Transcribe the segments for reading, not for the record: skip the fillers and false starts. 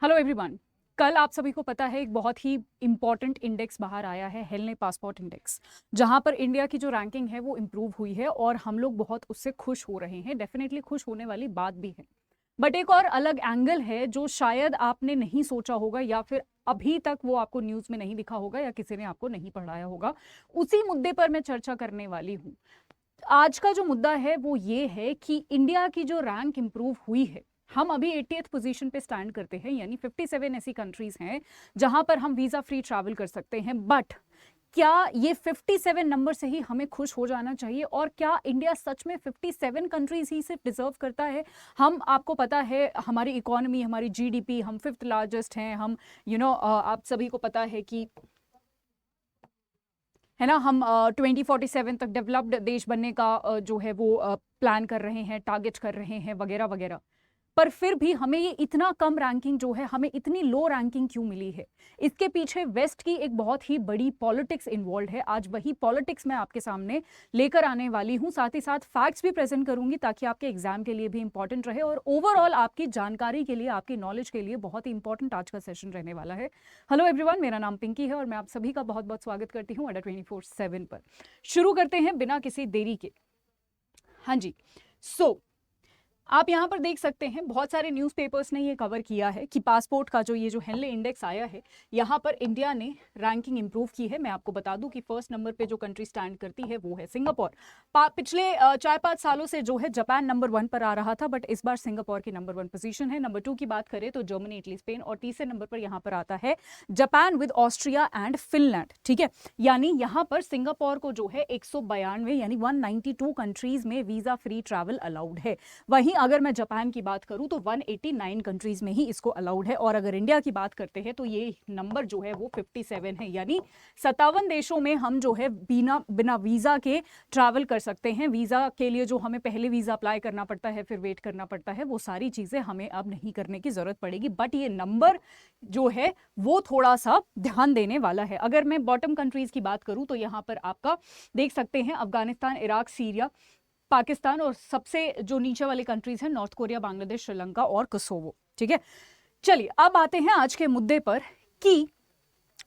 Hello everyone. कल आप सभी को पता है एक बहुत ही इंपॉर्टेंट इंडेक्स बाहर आया है, हेलने पासपोर्ट इंडेक्स, जहां पर इंडिया की जो रैंकिंग है वो इम्प्रूव हुई है और हम लोग बहुत उससे खुश हो रहे हैं। डेफिनेटली खुश होने वाली बात भी है, बट एक और अलग एंगल है जो शायद आपने नहीं सोचा होगा या फिर अभी तक वो आपको न्यूज़ में नहीं दिखा होगा या किसी ने आपको नहीं पढ़ाया होगा। उसी मुद्दे पर मैं चर्चा करने वाली हूँ। आज का जो मुद्दा है वो ये है कि इंडिया की जो रैंक इंप्रूव हुई है, हम अभी 80th पोजीशन पे स्टैंड करते हैं, यानी 57 ऐसी कंट्रीज हैं जहां पर हम वीजा फ्री ट्रैवल कर सकते हैं। बट क्या ये 57 नंबर से ही हमें खुश हो जाना चाहिए, और क्या इंडिया सच में 57 कंट्रीज ही सिर्फ डिजर्व करता है? हम, आपको पता है हमारी इकोनॉमी, हमारी जीडीपी, हम 5th लार्जेस्ट हैं, हम आप सभी को पता है कि है ना, हम 2047 तक डेवलप्ड देश बनने का जो है वो प्लान कर रहे हैं, टारगेट कर रहे हैं, वगैरह वगैरह। पर फिर भी हमें ये इतना कम रैंकिंग जो है, हमें इतनी लो रैंकिंग क्यों मिली है? इसके पीछे वेस्ट की एक बहुत ही बड़ी पॉलिटिक्स इन्वॉल्व है। आज वही पॉलिटिक्स मैं आपके सामने लेकर आने वाली हूं, साथ ही साथ फैक्ट्स भी प्रेजेंट करूंगी ताकि आपके एग्जाम के लिए भी इंपॉर्टेंट रहे और ओवरऑल आपकी जानकारी के लिए, आपकी नॉलेज के लिए बहुत ही इंपॉर्टेंट आज का सेशन रहने वाला है। हेलो एवरीवन, मेरा नाम पिंकी है और मैं आप सभी का बहुत बहुत स्वागत करती हूँ अड्डा 24/7 पर। शुरू करते हैं बिना किसी देरी के। हाँ जी, आप यहाँ पर देख सकते हैं बहुत सारे न्यूज़पेपर्स ने ये कवर किया है कि पासपोर्ट का जो ये जो हेनले इंडेक्स आया है, यहाँ पर इंडिया ने रैंकिंग इंप्रूव की है। मैं आपको बता दूं कि फर्स्ट नंबर पे जो कंट्री स्टैंड करती है वो है सिंगापुर। पिछले 4-5 सालों से जो है जापान नंबर 1 पर आ रहा था, बट इस बार सिंगापुर की नंबर 1 पोजीशन है। नंबर 2 की बात करें तो जर्मनी, इटली, स्पेन, और तीसरे नंबर पर यहाँ पर आता है Japan with Austria and Finland. ठीक है, यानी यहाँ पर सिंगापुर को जो है 192 यानी 192 कंट्रीज में वीजा फ्री ट्रैवल अलाउड है। वहीं अगर मैं जापान की बात करूं तो 189 कंट्रीज में ही इसको अलाउड है, और अगर इंडिया की बात करते हैं तो ये नंबर जो है वो 57 है, यानी 57 देशों में हम जो है बिना वीजा के ट्रैवल कर सकते हैं। वीजा के लिए जो हमें पहले वीजा अप्लाई करना पड़ता है, फिर वेट करना पड़ता है, वो सारी चीजें हमें अब नहीं करने की जरूरत पड़ेगी। बट ये नंबर जो है वो थोड़ा सा ध्यान देने वाला है। अगर मैं बॉटम कंट्रीज की बात करूं तो यहाँ पर आपका देख सकते हैं अफगानिस्तान, इराक, सीरिया, पाकिस्तान, और सबसे जो नीचे वाली कंट्रीज हैं नॉर्थ कोरिया, बांग्लादेश, श्रीलंका और कोसोवो। ठीक है, चलिए अब आते हैं आज के मुद्दे पर कि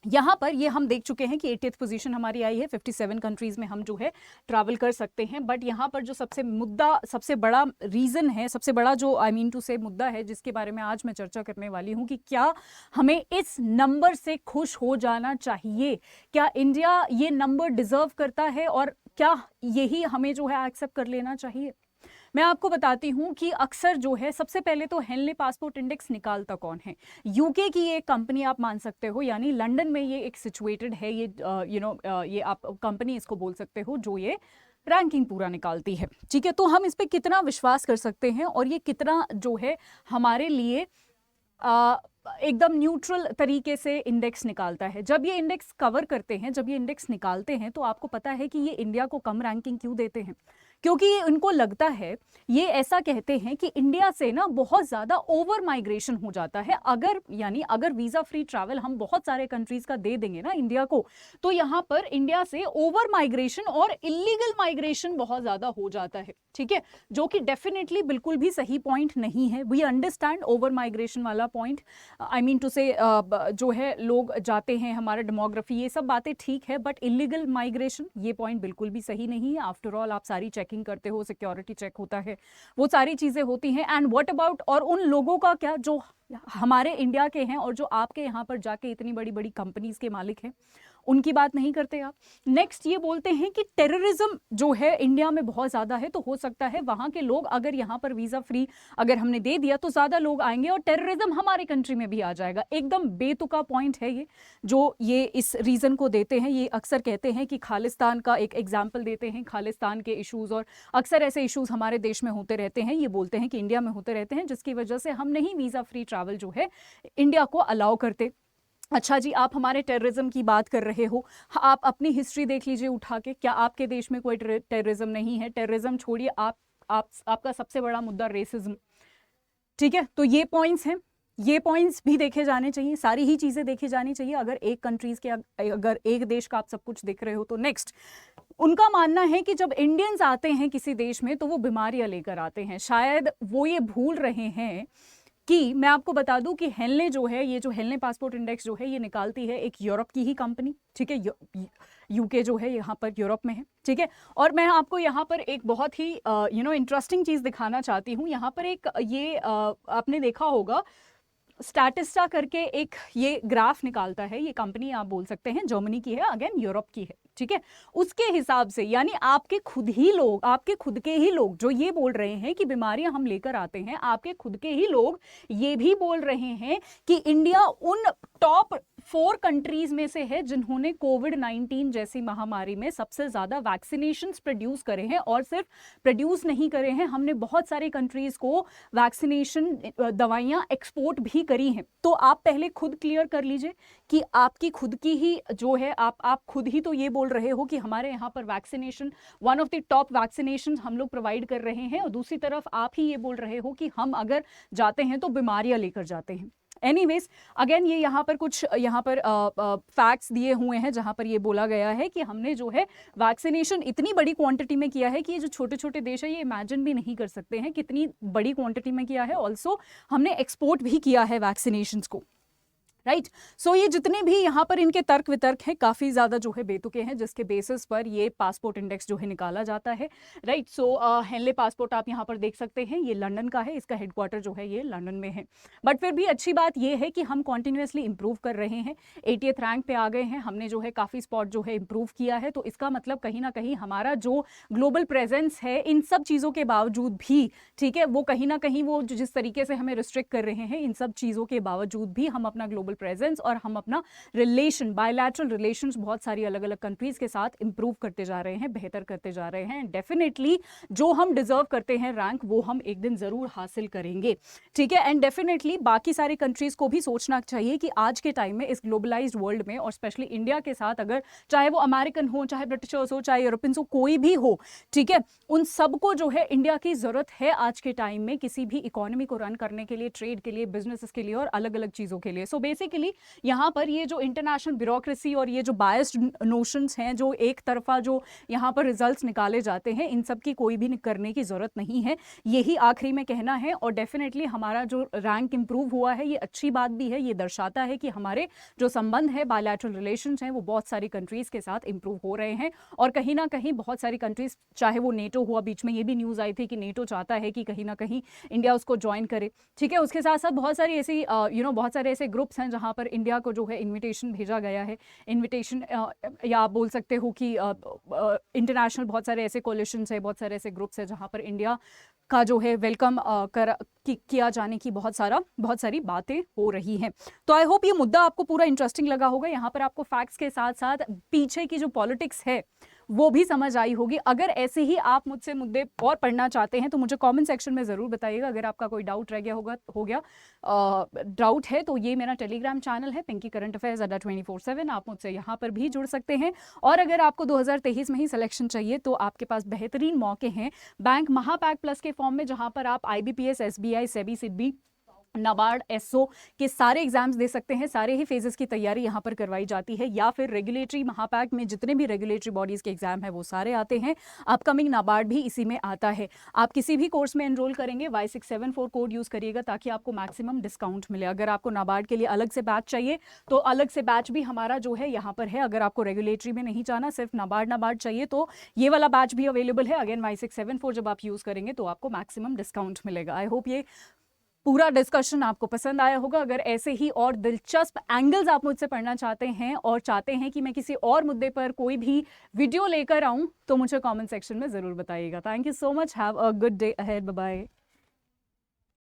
यहाँ पर ये हम देख चुके हैं कि 80th पोजीशन हमारी आई है, 57 कंट्रीज में हम जो है ट्रैवल कर सकते हैं। बट यहाँ पर जो सबसे बड़ा रीजन है, सबसे बड़ा जो टू से मुद्दा है जिसके बारे में आज मैं चर्चा करने वाली हूँ कि क्या हमें इस नंबर से खुश हो जाना चाहिए? क्या इंडिया ये नंबर डिजर्व करता है और क्या यही हमें जो है एक्सेप्ट कर लेना चाहिए? मैं आपको बताती हूँ कि अक्सर जो है, सबसे पहले तो हेनले पासपोर्ट इंडेक्स निकालता कौन है? यूके की एक कंपनी आप मान सकते हो, यानी लंदन में ये एक सिचुएटेड है, ये ये आप कंपनी इसको बोल सकते हो जो ये रैंकिंग पूरा निकालती है। ठीक है, तो हम इस पे कितना विश्वास कर सकते हैं और ये कितना जो है हमारे लिए एकदम न्यूट्रल तरीके से इंडेक्स निकालता है। जब ये इंडेक्स कवर करते हैं, जब ये इंडेक्स निकालते हैं, तो आपको पता है कि ये इंडिया को कम रैंकिंग क्यों देते हैं? क्योंकि उनको लगता है, ये ऐसा कहते हैं कि इंडिया से ना बहुत ज़्यादा ओवर माइग्रेशन हो जाता है। अगर वीज़ा फ्री ट्रैवल हम बहुत सारे कंट्रीज़ का दे देंगे ना इंडिया को, तो यहाँ पर इंडिया से ओवर माइग्रेशन और इलीगल माइग्रेशन बहुत ज़्यादा हो जाता है। ठीक है, जो कि डेफिनेटली बिल्कुल भी सही पॉइंट नहीं है। वी अंडरस्टैंड ओवर माइग्रेशन वाला पॉइंट, टू से जो है लोग जाते हैं, हमारा डेमोग्राफी, ये सब बातें ठीक है, बट इलीगल माइग्रेशन ये पॉइंट बिल्कुल भी सही नहीं है। आफ्टर ऑल आप सारी चेकिंग करते हो, सिक्योरिटी चेक होता है, वो सारी चीजें होती हैं। एंड व्हाट अबाउट, और उन लोगों का क्या जो हमारे इंडिया के हैं और जो आपके यहाँ पर जाके इतनी बड़ी बड़ी कंपनीज के मालिक हैं, उनकी बात नहीं करते आप। नेक्स्ट ये बोलते हैं कि टेररिज्म जो है इंडिया में बहुत ज़्यादा है, तो हो सकता है वहाँ के लोग, अगर यहाँ पर वीज़ा फ्री अगर हमने दे दिया तो ज़्यादा लोग आएंगे और टेररिज्म हमारे कंट्री में भी आ जाएगा। एकदम बेतुका पॉइंट है ये, जो ये इस रीज़न को देते हैं। ये अक्सर कहते हैं कि खालिस्तान का एक एग्जाम्पल देते हैं, खालिस्तान के इशूज़, और अक्सर ऐसे इशूज़ हमारे देश में होते रहते हैं, ये बोलते हैं कि इंडिया में होते रहते हैं, जिसकी वजह से हम नहीं वीज़ा फ्री ट्रैवल जो है इंडिया को अलाउ करते। अच्छा जी, आप हमारे टेररिज्म की बात कर रहे हो, आप अपनी हिस्ट्री देख लीजिए उठा के, क्या आपके देश में कोई टेररिज्म नहीं है? टेररिज्म छोड़िए, आपका सबसे बड़ा मुद्दा रेसिज्म। ठीक है, तो ये पॉइंट्स हैं, ये पॉइंट्स भी देखे जाने चाहिए, सारी ही चीज़ें देखी जानी चाहिए। अगर एक कंट्रीज के, अगर एक देश का आप सब कुछ देख रहे हो तो नेक्स्ट उनका मानना है कि जब इंडियंस आते हैं किसी देश में तो वो बीमारियां लेकर आते हैं। शायद वो ये भूल रहे हैं कि मैं आपको बता दूं कि हेनले जो है, ये जो हेनले पासपोर्ट इंडेक्स जो है ये निकालती है एक यूरोप की ही कंपनी, ठीक है, यूके जो है यहाँ पर यूरोप में है, ठीक है। और मैं आपको यहाँ पर एक बहुत ही इंटरेस्टिंग चीज़ दिखाना चाहती हूँ। यहाँ पर एक ये आपने देखा होगा स्टैटिस्टा करके एक ये ग्राफ निकालता है, ये कंपनी आप बोल सकते हैं जर्मनी की है, अगेन यूरोप की है, ठीक है। उसके हिसाब से यानी आपके खुद के ही लोग जो ये बोल रहे हैं कि बीमारियां हम लेकर आते हैं, आपके खुद के ही लोग ये भी बोल रहे हैं कि इंडिया उन टॉप 4 कंट्रीज में से है जिन्होंने कोविड-19 जैसी महामारी में सबसे ज्यादा वैक्सीनेशंस प्रोड्यूस करे हैं। और सिर्फ प्रोड्यूस नहीं करे हैं, हमने बहुत सारे कंट्रीज को वैक्सीनेशन दवाइयां एक्सपोर्ट भी करी हैं। तो आप पहले खुद क्लियर कर लीजिए कि आपकी खुद की ही जो है, आप खुद ही तो ये बोल रहे हो कि हमारे यहाँ पर vaccination one of the top vaccination हम लोग प्रोवाइड कर रहे हैं, और दूसरी तरफ आप ही ये बोल रहे हो कि हम अगर जाते हैं तो बीमारियां लेकर जाते हैं। एनीवेज अगेन ये यहाँ पर कुछ फैक्ट्स दिए हुए हैं जहाँ पर ये बोला गया है कि हमने जो है वैक्सीनेशन इतनी बड़ी क्वांटिटी में किया है कि ये जो छोटे छोटे देश है ये इमेजिन भी नहीं कर सकते हैं कितनी बड़ी क्वांटिटी में किया है। ऑल्सो हमने एक्सपोर्ट भी किया है वैक्सीनेशंस को, राइट। सो ये जितने भी यहाँ पर इनके तर्क वितर्क हैं काफ़ी ज़्यादा जो है बेतुके हैं, जिसके बेसिस पर ये पासपोर्ट इंडेक्स जो है निकाला जाता है, राइट। सो हेनले पासपोर्ट आप यहाँ पर देख सकते हैं, ये लंदन का है, इसका हेडक्वार्टर जो है ये लंदन में है। बट फिर भी अच्छी बात ये है कि हम कॉन्टिन्यूसली इंप्रूव कर रहे हैं, 80th रैंक पे आ गए हैं, हमने जो है काफ़ी स्पॉट जो है इंप्रूव किया है। तो इसका मतलब कहीं ना कहीं हमारा जो ग्लोबल प्रेजेंस है इन सब चीज़ों के बावजूद भी, ठीक है, वो कहीं ना कहीं वो जिस तरीके से हमें रिस्ट्रिक्ट कर रहे हैं, इन सब चीज़ों के बावजूद भी हम अपना ग्लोबल प्रेजेंस और हम अपना रिलेशन, बायलैटरल रिलेशंस बहुत सारी अलग अलग कंट्रीज के साथ इंप्रूव करते जा रहे हैं, बेहतर करते जा रहे हैं। डेफिनेटली जो हम डिजर्व करते हैं रैंक वो हम एक दिन जरूर हासिल करेंगे, ठीक है। एंड डेफिनेटली बाकी सारी कंट्रीज को भी सोचना चाहिए कि आज के टाइम में इस ग्लोबलाइज्ड वर्ल्ड में और स्पेशली इंडिया के साथ, अगर चाहे वो अमेरिकन हो, चाहे ब्रिटिशर्स हो, चाहे यूरोपियंस हो, कोई भी हो, ठीक है, उन सबको जो है इंडिया की जरूरत है आज के टाइम में किसी भी इकोनॉमी को रन करने के लिए, ट्रेड के लिए, बिजनेस के लिए और अलग अलग चीजों के लिए। सो बेसिकली यहाँ पर ये जो इंटरनेशनल ब्यूरोक्रेसी और ये जो बायस्ड नोशंस हैं, जो एक तरफा जो यहाँ पर रिजल्ट्स निकाले जाते हैं, इन सब की कोई भी करने की जरूरत नहीं है, यही आखिरी में कहना है। और डेफिनेटली हमारा जो रैंक इंप्रूव हुआ है ये अच्छी बात भी है, ये दर्शाता है कि हमारे जो संबंध है, बायलैटरल रिलेशंस हैं, वो बहुत सारी कंट्रीज के साथ इंप्रूव हो रहे हैं। और कहीं ना कहीं बहुत सारी कंट्रीज, चाहे वो नेटो हुआ, बीच में ये भी न्यूज़ आई थी कि नेटो चाहता है कि कहीं ना कहीं इंडिया उसको ज्वाइन करे, ठीक है। उसके साथ साथ बहुत सारी ऐसी बहुत सारे ऐसे ग्रुप्स हैं जहाँ पर इंडिया को जो है इनविटेशन भेजा गया है, इनविटेशन या आप बोल सकते हो कि इंटरनेशनल बहुत सारे ऐसे कोलिशंस है, बहुत सारे ऐसे ग्रुप्स है जहाँ पर इंडिया का जो है वेलकम किया जाने की बहुत सारी बातें हो रही हैं। तो आई होप ये मुद्दा आपको पूरा इंटरेस्टिंग लगा होगा। यहाँ पर आपको फैक्ट्स के साथ साथ पीछे की जो पॉलिटिक्स है वो भी समझ आई होगी। अगर ऐसे ही आप मुझसे मुद्दे और पढ़ना चाहते हैं तो मुझे कमेंट सेक्शन में ज़रूर बताइएगा। अगर आपका कोई डाउट रह गया हो गया डाउट है तो ये मेरा टेलीग्राम चैनल है पिंकी करंट अफेयर्स @24/7, आप मुझसे यहाँ पर भी जुड़ सकते हैं। और अगर आपको 2023 में ही सिलेक्शन चाहिए तो आपके पास बेहतरीन मौके हैं बैंक महापैक प्लस के फॉर्म में, जहाँ पर आप IBPS, SBI, SEBI, SIDBI, NABARD, SO के सारे एग्जाम्स दे सकते हैं। सारे ही फेजेस की तैयारी यहाँ पर करवाई जाती है, या फिर रेगुलेटरी महापैक में जितने भी रेगुलेटरी बॉडीज के एग्जाम है वो सारे आते हैं। अपकमिंग नाबार्ड भी इसी में आता है। आप किसी भी कोर्स में एनरोल करेंगे Y674 कोड यूज करिएगा ताकि आपको मैक्सिमम डिस्काउंट मिले। अगर आपको नाबार्ड के लिए अलग से बैच चाहिए तो अलग से बैच भी हमारा जो है यहाँ पर है। अगर आपको रेगुलेटरी में नहीं जाना, सिर्फ नाबार्ड चाहिए तो ये वाला बैच भी अवेलेबल है। अगेन Y674 जब आप यूज करेंगे तो आपको मैक्सिमम डिस्काउंट मिलेगा। आई होप ये पूरा डिस्कशन आपको पसंद आया होगा। अगर ऐसे ही और दिलचस्प एंगल्स आप मुझसे पढ़ना चाहते हैं और चाहते हैं कि मैं किसी और मुद्दे पर कोई भी वीडियो लेकर आऊं तो मुझे कमेंट सेक्शन में ज़रूर बताइएगा। Thank you so much, have a good day ahead, bye bye.